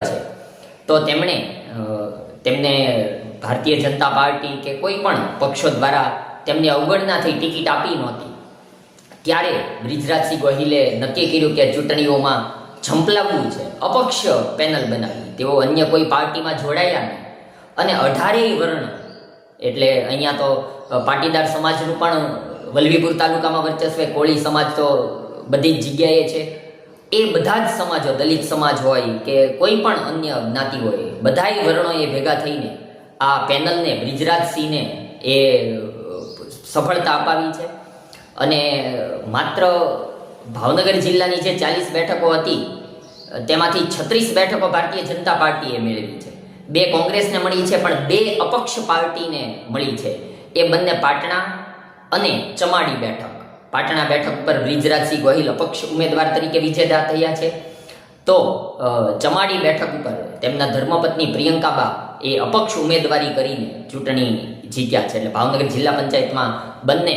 છે તો તેમને ભારતીય જનતા પાર્ટી કે કોઈ પણ પક્ષો દ્વારા તેમને અવગણના થઈ ટિકિટ આપી નહોતી। ત્યારે બ્રિજરાજસિંહ ગોહિલે નક્કી કર્યું કે ચૂંટણીઓમાં ઝંપલાવવું છે, અપક્ષ પેનલ બનાવી। તેઓ અન્ય કોઈ પાર્ટીમાં જોડાયા નહીં અને 18 વર્ણ એટલે અહીંયા તો પાટીદાર સમાજનું પણ વલભીપુર તાલુકામાં વર્ચસ્વ, કોળી સમાજ તો બધી જ જગ્યાએ છે। એ બધા જ સમાજો, દલિત સમાજ હોય કે કોઈ પણ અન્ય જ્ઞાતિ હોય, બધાય વર્ણોએ ભેગા થઈને આ પેનલને, બ્રિજરાજસિંહને એ સફળતા અપાવી છે। અને માત્ર ભાવનગર જિલ્લાની જે 40 બેઠકો હતી તેમાંથી 36 બેઠકો ભારતીય જનતા પાર્ટીએ મેળવી છે, 2 કોંગ્રેસને મળી છે, પણ 2 અપક્ષ પાર્ટીને મળી છે। એ બંને પાટણા અને ચમાડી બેઠક। પાટણા બેઠક પર બ્રિજરાજસિંહ ગોહિલ અપક્ષ ઉમેદવાર તરીકે વિજેતા થયા છે, તો ચમાડી બેઠક ઉપર તેમના ધર્મપત્ની પ્રિયંકાબા એ અપક્ષ ઉમેદવારી કરીને ચૂંટણી જીત્યા છે। એટલે ભાવનગર જિલ્લા પંચાયતમાં બંને